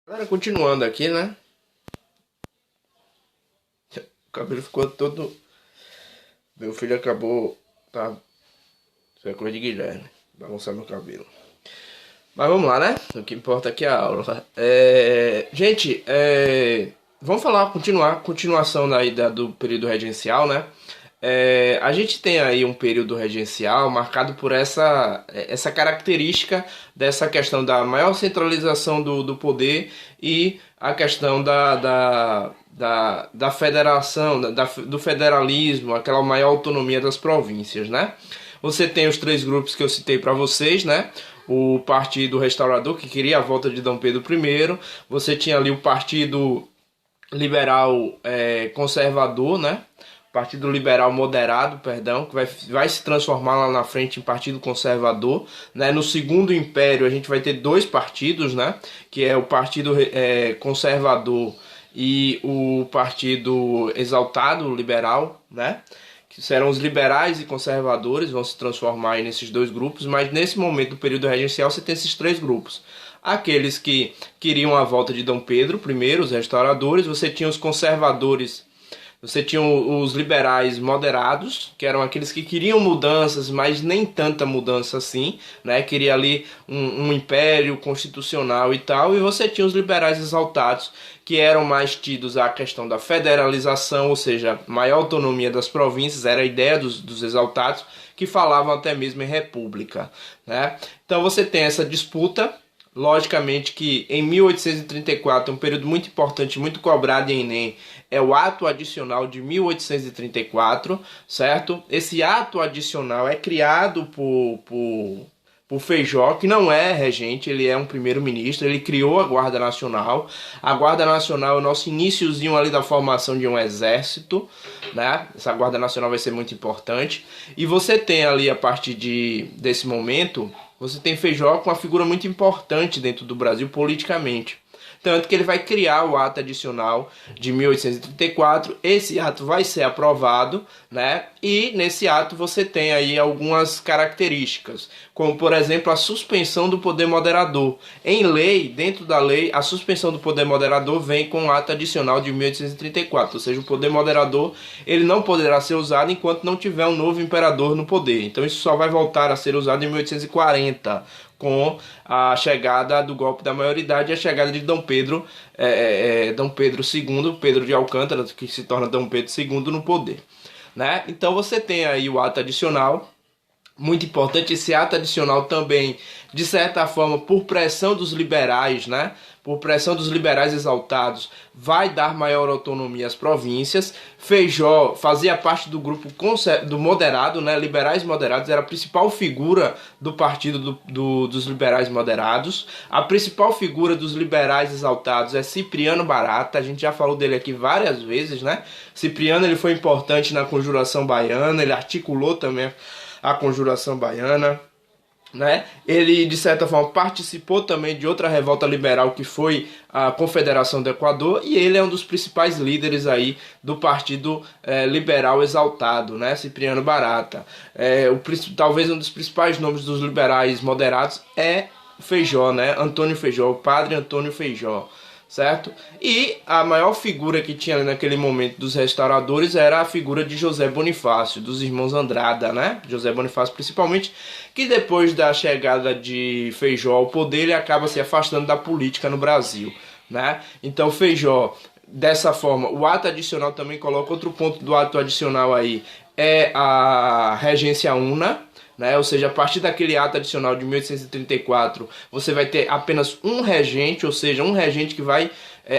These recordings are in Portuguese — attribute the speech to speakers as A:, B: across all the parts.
A: Galera, continuando aqui, né? O cabelo ficou todo. Meu filho acabou. Tá. Isso é coisa de Guilherme. Bagunçar meu cabelo. Mas vamos lá, né? O que importa aqui é a aula. Gente, vamos falar, continuação do período regencial, né? A gente tem aí um período regencial marcado por essa característica dessa questão da maior centralização do poder e a questão da federação, do federalismo, aquela maior autonomia das províncias, né? Você tem os três grupos que eu citei para vocês, né? O Partido Restaurador, que queria a volta de Dom Pedro I. Você tinha ali o Partido Liberal Conservador, né? Partido Liberal Moderado, perdão, que vai se transformar lá na frente em Partido Conservador, né? No Segundo Império a gente vai ter dois partidos, né? Que é o Partido Conservador e o Partido Exaltado Liberal, né? Que serão os liberais e conservadores, vão se transformar aí nesses dois grupos, mas nesse momento do período regencial você tem esses três grupos. Aqueles que queriam a volta de Dom Pedro I, os restauradores, você tinha os conservadores, você tinha os liberais moderados, que eram aqueles que queriam mudanças, mas nem tanta mudança assim, né? Queria ali um império constitucional e tal. E você tinha os liberais exaltados, que eram mais tidos à questão da federalização, ou seja, maior autonomia das províncias, era a ideia dos exaltados, que falavam até mesmo em república, né? Então você tem essa disputa. Logicamente que em 1834, um período muito importante, muito cobrado em Enem, é o ato adicional de 1834, certo? Esse ato adicional é criado por Feijó, que não é regente, ele é um primeiro-ministro, ele criou a Guarda Nacional. A Guarda Nacional é o nosso iniciozinho ali da formação de um exército, né? Essa Guarda Nacional vai ser muito importante. E você tem ali, a partir desse momento, você tem Feijó com uma figura muito importante dentro do Brasil politicamente. Tanto que ele vai criar o ato adicional de 1834. Esse ato vai ser aprovado, né? E nesse ato você tem aí algumas características, como por exemplo a suspensão do poder moderador. Em lei, dentro da lei, a suspensão do poder moderador vem com o ato adicional de 1834. Ou seja, o poder moderador ele não poderá ser usado enquanto não tiver um novo imperador no poder. Então isso só vai voltar a ser usado em 1840, com a chegada do golpe da maioridade e a chegada de Dom Pedro II, Pedro de Alcântara, que se torna Dom Pedro II no poder, né? Então você tem aí o ato adicional, muito importante. Esse ato adicional também, de certa forma, por pressão dos liberais, né? Por pressão dos liberais exaltados, vai dar maior autonomia às províncias. Feijó fazia parte do grupo do moderado, né? Liberais moderados, era a principal figura do partido dos liberais moderados. A principal figura dos liberais exaltados é Cipriano Barata, a gente já falou dele aqui várias vezes, né? Cipriano ele foi importante na Conjuração Baiana, ele articulou também a Conjuração Baiana, né? Ele de certa forma participou também de outra revolta liberal que foi a Confederação do Equador, e ele é um dos principais líderes aí do Partido Liberal Exaltado, né? Cipriano Barata. Talvez um dos principais nomes dos liberais moderados é Feijó, né? Antônio Feijó, o padre Antônio Feijó, certo? E a maior figura que tinha ali naquele momento dos restauradores era a figura de José Bonifácio, dos irmãos Andrada, né? José Bonifácio principalmente, que depois da chegada de Feijó ao poder, ele acaba se afastando da política no Brasil, né? Então Feijó, dessa forma, o ato adicional também coloca outro ponto do ato adicional aí, é a regência una, né? Ou seja, a partir daquele ato adicional de 1834, você vai ter apenas um regente, ou seja, um regente que vai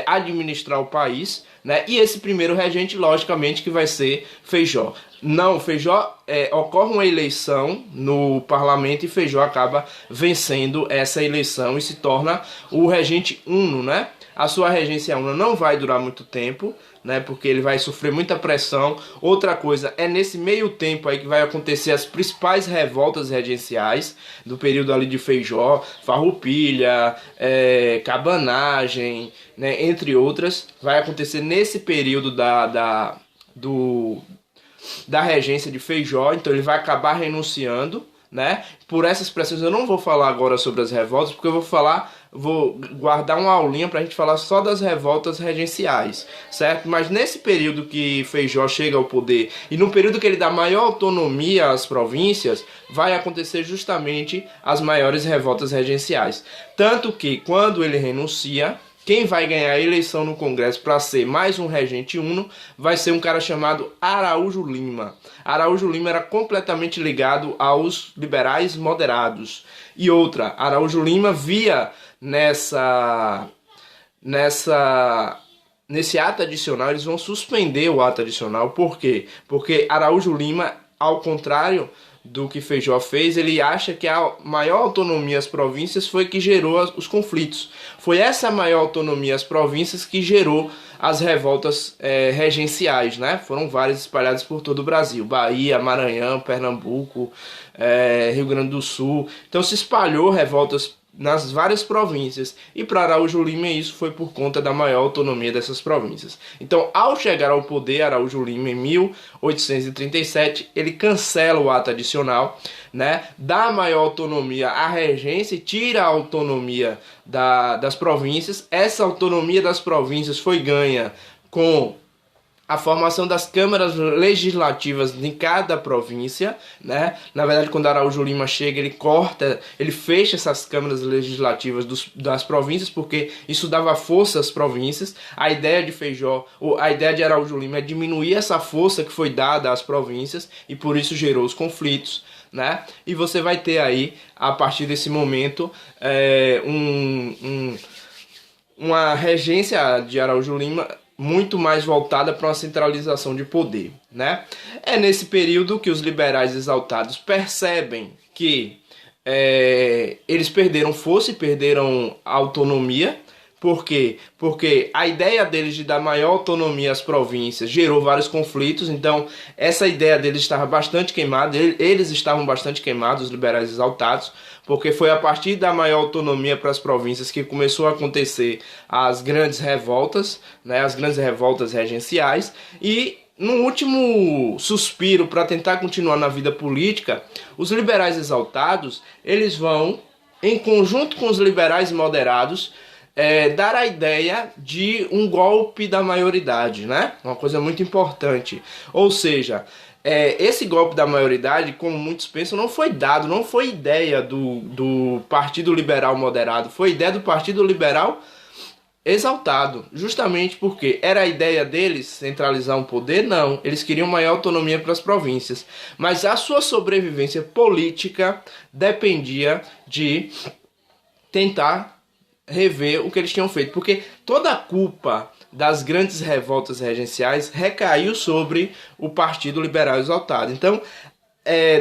A: administrar o país, né? E esse primeiro regente, logicamente, que vai ser Feijó. Não, Feijó, ocorre uma eleição no parlamento e Feijó acaba vencendo essa eleição e se torna o regente uno, né? A sua regência una não vai durar muito tempo, né? Porque ele vai sofrer muita pressão. Outra coisa, é nesse meio tempo aí que vai acontecer as principais revoltas regenciais do período ali de Feijó, Farroupilha, Cabanagem, né? Entre outras, vai acontecer nesse período da regência de Feijó. Então ele vai acabar renunciando, né? Por essas pressões eu não vou falar agora sobre as revoltas, porque eu vou falar vou guardar uma aulinha para a gente falar só das revoltas regenciais, certo? Mas nesse período que Feijó chega ao poder e no período que ele dá maior autonomia às províncias, vai acontecer justamente as maiores revoltas regenciais. Tanto que quando ele renuncia, quem vai ganhar a eleição no Congresso para ser mais um regente uno vai ser um cara chamado Araújo Lima. Araújo Lima era completamente ligado aos liberais moderados. E outra, Araújo Lima via nesse ato adicional, eles vão suspender o ato adicional. Por quê? Porque Araújo Lima, ao contrário do que Feijó fez, ele acha que a maior autonomia às províncias foi que gerou os conflitos. Foi essa maior autonomia às províncias que gerou as revoltas regenciais, né? Foram várias espalhadas por todo o Brasil. Bahia, Maranhão, Pernambuco, Rio Grande do Sul. Então se espalhou revoltas nas várias províncias, e para Araújo Lima isso foi por conta da maior autonomia dessas províncias. Então, ao chegar ao poder, Araújo Lima em 1837, ele cancela o ato adicional, né, dá maior autonomia à regência e tira a autonomia das províncias. Essa autonomia das províncias foi ganha com a formação das câmaras legislativas em cada província, né? Na verdade, quando Araújo Lima chega, ele fecha essas câmaras legislativas das províncias, porque isso dava força às províncias. A ideia de Feijó, a ideia de Araújo Lima é diminuir essa força que foi dada às províncias, e por isso gerou os conflitos, né? E você vai ter aí, a partir desse momento, uma regência de Araújo Lima muito mais voltada para uma centralização de poder, né? É nesse período que os liberais exaltados percebem que eles perderam força e perderam autonomia. Por quê? Porque a ideia deles de dar maior autonomia às províncias gerou vários conflitos. Então essa ideia deles estava bastante queimada, eles estavam bastante queimados, os liberais exaltados, porque foi a partir da maior autonomia para as províncias que começou a acontecer as grandes revoltas, né, as grandes revoltas regenciais. E no último suspiro para tentar continuar na vida política, os liberais exaltados, eles vão, em conjunto com os liberais moderados, dar a ideia de um golpe da maioridade, né? Uma coisa muito importante. Ou seja, esse golpe da maioridade, como muitos pensam, não foi ideia do Partido Liberal Moderado, foi ideia do Partido Liberal Exaltado, justamente porque era a ideia deles centralizar um poder. Não, eles queriam maior autonomia para as províncias, mas a sua sobrevivência política dependia de tentar rever o que eles tinham feito, porque toda a culpa das grandes revoltas regenciais recaiu sobre o Partido Liberal Exaltado. Então,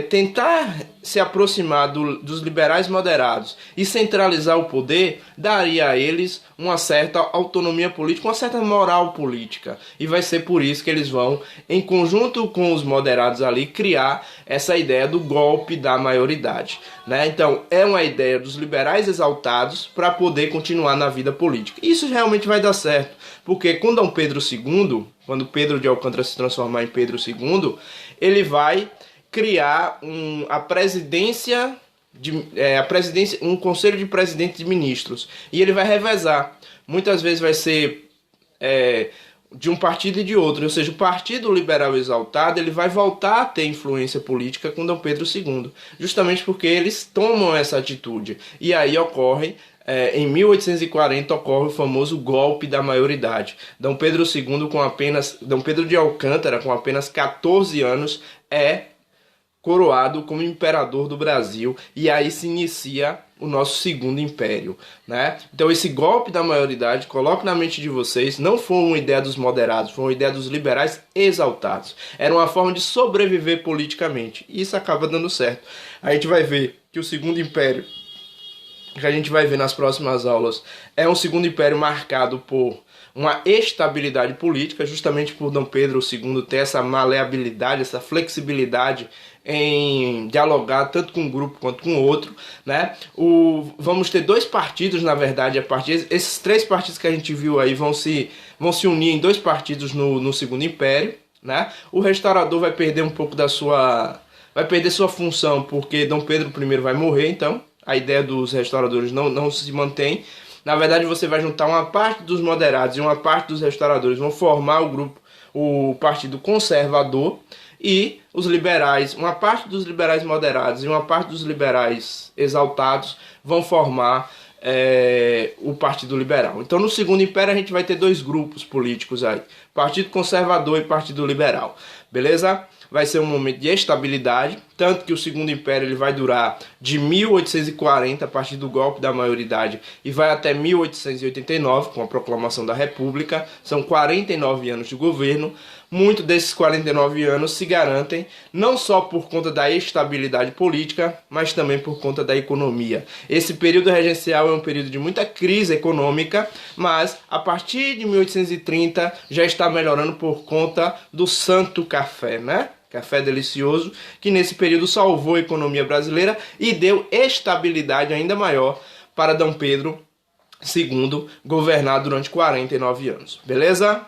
A: tentar se aproximar dos liberais moderados e centralizar o poder daria a eles uma certa autonomia política, uma certa moral política, e vai ser por isso que eles vão, em conjunto com os moderados ali, criar essa ideia do golpe da maioridade, né? Então é uma ideia dos liberais exaltados para poder continuar na vida política. Isso realmente vai dar certo, porque com Dom Pedro II, quando Pedro de Alcântara se transformar em Pedro II, ele vai criar um conselho de presidentes e ministros, e ele vai revezar. Muitas vezes vai ser de um partido e de outro, ou seja, o Partido Liberal Exaltado ele vai voltar a ter influência política com Dom Pedro II, justamente porque eles tomam essa atitude. E aí ocorre, em 1840, ocorre o famoso golpe da maioridade. Dom Pedro de Alcântara, com apenas 14 anos, coroado como imperador do Brasil, e aí se inicia o nosso segundo império, né? Então esse golpe da maioridade, coloque na mente de vocês, não foi uma ideia dos moderados, foi uma ideia dos liberais exaltados. Era uma forma de sobreviver politicamente, e isso acaba dando certo. A gente vai ver que o segundo império, que a gente vai ver nas próximas aulas, é um segundo império marcado por uma estabilidade política, justamente por Dom Pedro II ter essa maleabilidade, essa flexibilidade em dialogar tanto com um grupo quanto com outro, né? Vamos ter dois partidos, na verdade, esses três partidos que a gente viu aí vão se unir em dois partidos no Segundo Império, né? O restaurador vai perder um pouco vai perder sua função, porque Dom Pedro I vai morrer, então a ideia dos restauradores não se mantém. Na verdade, você vai juntar uma parte dos moderados e uma parte dos restauradores, vão formar o Partido Conservador, e os liberais, uma parte dos liberais moderados e uma parte dos liberais exaltados vão formar o Partido Liberal. Então, no Segundo Império, a gente vai ter dois grupos políticos aí, Partido Conservador e Partido Liberal, beleza? Vai ser um momento de estabilidade, tanto que o Segundo Império ele vai durar de 1840, a partir do golpe da maioridade, e vai até 1889, com a proclamação da República. São 49 anos de governo. Muitos desses 49 anos se garantem não só por conta da estabilidade política, mas também por conta da economia. Esse período regencial é um período de muita crise econômica, mas a partir de 1830 já está melhorando por conta do Santo Café, né? Café delicioso, que nesse período salvou a economia brasileira e deu estabilidade ainda maior para Dom Pedro II governar durante 49 anos. Beleza?